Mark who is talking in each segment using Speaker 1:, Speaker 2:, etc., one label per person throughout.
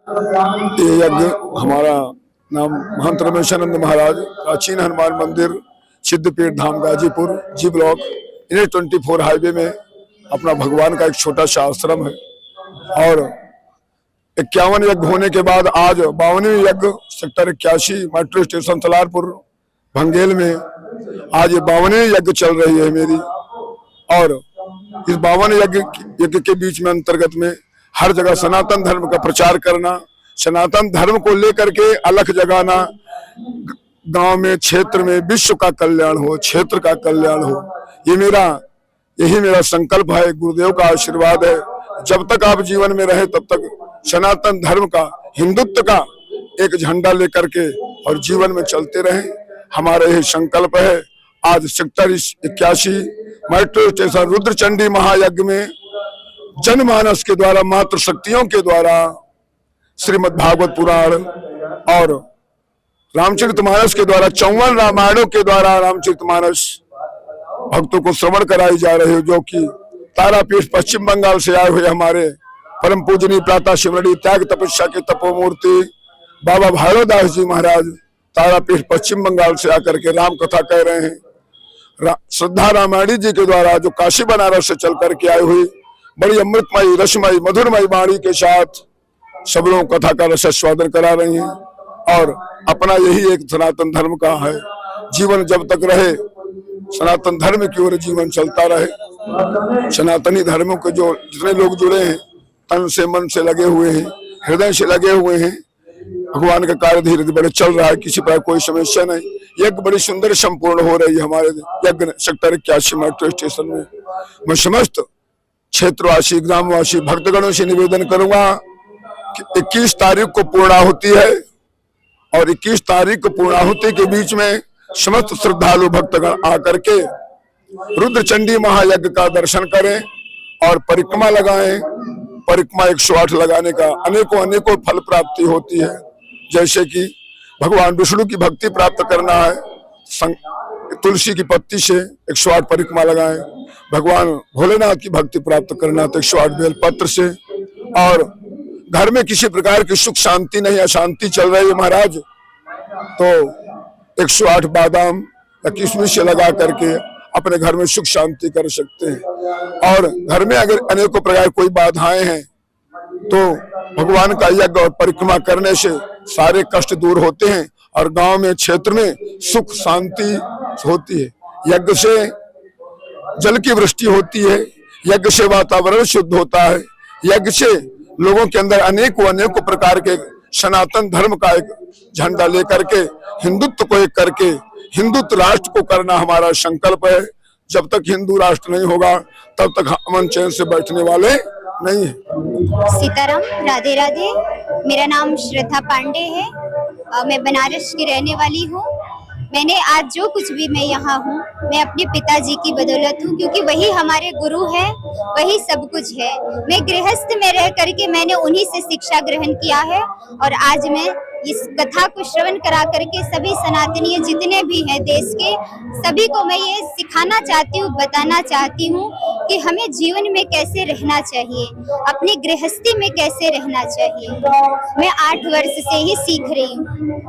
Speaker 1: ये यज्ञ हमारा नाम महंत रमेशानंद महाराज, प्राचीन हनुमान मंदिर, सिद्धपीठ धाम, गाजीपुर, जी ब्लॉक, इन्हें 24 हाईवे में अपना भगवान का एक छोटा सा आश्रम है। और 51 यज्ञ होने के बाद आज 52वें यज्ञ sector 81 metro station Salarpur Bhangel में आज ये 52वें यज्ञ चल रही है मेरी। और इस 52 यज्ञ के बीच में अंतर्गत में हर जगह सनातन धर्म का प्रचार करना, सनातन धर्म को लेकर के अलख जगाना, गांव में, क्षेत्र में विश्व का कल्याण हो, क्षेत्र का कल्याण हो, यही मेरा संकल्प है। गुरुदेव का आशीर्वाद है। जब तक आप जीवन में रहे तब तक सनातन धर्म का, हिंदुत्व का एक झंडा लेकर के और जीवन में चलते रहे, हमारा यही संकल्प है। आज सेक्टर 81 मेट्रो स्टेशन रुद्रचंडी महायज्ञ में जनमानस के द्वारा, मातृ शक्तियों के द्वारा श्रीमद् भागवत पुराण और रामचरितमानस के द्वारा 54 रामायणों के द्वारा रामचरितमानस भक्तों को श्रवण कराई जा रही है, जो कि तारापीठ पश्चिम बंगाल से आए हुए हमारे परम पूजनीय प्रातः शिवरणी त्याग तपस्या के तपोमूर्ति बाबा भैरवदास जी महाराज तारापीठ पश्चिम बंगाल से आकर के राम कथा कह रहे हैं। श्रद्धा रामायणी जी के द्वारा जो काशी बनारस से चल करके आई हुई बड़ी अमृतमयी, रसमयी, मधुरमयी वाणी के साथ सब लोग कथा का रसास्वादन करा रही हैं। और अपना यही एक सनातन धर्म का है, जीवन जब तक रहे सनातन धर्म की ओर जीवन चलता रहे। सनातनी धर्मों के जो जितने लोग जुड़े हैं, तन से मन से लगे हुए हैं, हृदय से लगे हुए हैं, भगवान का कार्य धीरे धीरे चल रहा है, किसी प्रकार कोई समस्या नहीं। यज्ञ बड़ी सुंदर संपूर्ण हो रही है हमारे यज्ञ सेक्टर 81 मेट्रो स्टेशन में। मैं समस्त क्षेत्रवासी, ग्रामवासी, भक्तगणों से निवेदन करूंगा कि 21 तारीख को पूर्णाहुति है और 21 तारीख को पूर्णाहुति के बीच में समस्त श्रद्धालु भक्तगण आकर के रुद्रचंडी महायज्ञ का दर्शन करें और परिक्रमा लगाएं। परिक्रमा 108 लगाने का अनेकों फल प्राप्ति होती है। जैसे कि भगवान विष्णु की भक्ति प्राप्त करना है, तुलसी की पत्ती से 108 परिक्रमा लगाएं। भगवान भोलेनाथ की भक्ति प्राप्त करना तो 108 बेल पत्र से। और घर में किसी प्रकार की सुख शांति नहीं, अशांति चल रही है महाराज, तो 108 बादाम या किशमिश से लगा करके अपने घर में सुख शांति कर सकते हैं। और घर में अगर अनेकों प्रकार कोई बाधाएं हैं तो भगवान का यज्ञ और परिक्रमा करने से सारे कष्ट दूर होते हैं और गांव में, क्षेत्र में सुख शांति होती है। यज्ञ से जल की वृष्टि होती है, यज्ञ से वातावरण शुद्ध होता है, यज्ञ से लोगों के अंदर अनेकों प्रकार के सनातन धर्म का एक झंडा लेकर के हिंदुत्व को एक करके हिंदुत्व राष्ट्र को करना हमारा संकल्प है। जब तक हिंदू राष्ट्र नहीं होगा तब तक अमन चैन से बैठने वाले नहीं है।
Speaker 2: सीताराम, राधे राधे। मेरा नाम श्रद्धा पांडे है। मैं बनारस की रहने वाली हूँ। मैंने आज जो कुछ भी मैं यहाँ हूँ, मैं अपने पिताजी की बदौलत हूँ, क्योंकि वही हमारे गुरु हैं, वही सब कुछ है। मैं गृहस्थ में रह करके मैंने उन्हीं से शिक्षा ग्रहण किया है और आज मैं इस कथा को श्रवण करा करके सभी सनातनीय जितने भी हैं देश के, सभी को मैं ये सिखाना चाहती हूँ, बताना चाहती हूँ कि हमें जीवन में कैसे रहना चाहिए, अपनी गृहस्थी में कैसे रहना चाहिए। मैं 8 वर्ष से ही सीख रही हूँ।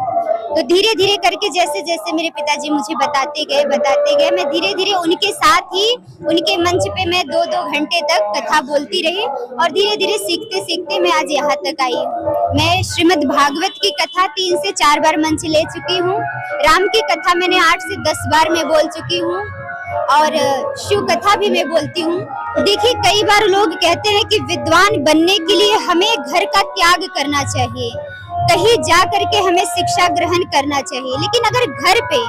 Speaker 2: तो धीरे धीरे करके जैसे जैसे मेरे पिताजी मुझे बताते गए, मैं धीरे धीरे उनके साथ ही उनके मंच पे मैं 2-2 घंटे तक कथा बोलती रही और धीरे धीरे सीखते सीखते मैं आज यहाँ तक आई हूँ। मैं श्रीमद् भागवत की कथा 3 से 4 बार मंच ले चुकी हूँ। राम की कथा मैंने 8 से 10 बार मैं बोल चुकी हूँ और शिव कथा भी मैं बोलती हूँ। देखिए, कई बार लोग कहते हैं कि विद्वान बनने के लिए हमें घर का त्याग करना चाहिए, कहीं जा करके हमें शिक्षा ग्रहण करना चाहिए। लेकिन अगर घर पे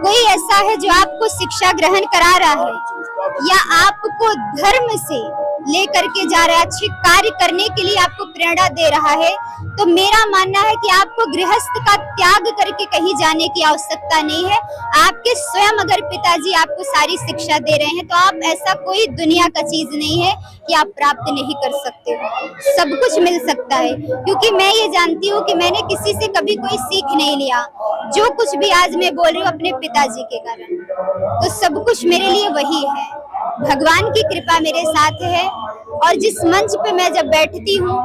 Speaker 2: कोई ऐसा है जो आपको शिक्षा ग्रहण करा रहा है या आपको धर्म से लेकर के जा रहा है, अच्छे कार्य करने के लिए आपको प्रेरणा दे रहा है, तो मेरा मानना है कि आपको गृहस्थ का त्याग करके कहीं जाने की आवश्यकता नहीं है। आपके स्वयं अगर पिताजी आपको सारी शिक्षा दे रहे हैं तो आप ऐसा कोई दुनिया का चीज नहीं है कि आप प्राप्त नहीं कर सकते हो। सब कुछ मिल सकता है, क्योंकि मैं ये जानती हूँ कि मैंने किसी से कभी कोई सीख नहीं लिया। जो कुछ भी आज मैं बोल रही हूँ अपने पिताजी के कारण, तो सब कुछ मेरे लिए वही है। भगवान की कृपा मेरे साथ है और जिस मंच पे मैं जब बैठती हूँ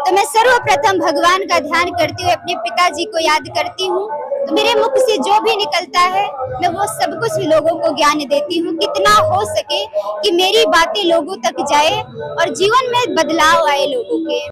Speaker 2: तो मैं सर्वप्रथम भगवान का ध्यान करते हुए अपने पिताजी को याद करती हूँ। तो मेरे मुख से जो भी निकलता है मैं वो सब कुछ लोगों को ज्ञान देती हूँ, कितना हो सके कि मेरी बातें लोगों तक जाए और जीवन में बदलाव आए लोगों के।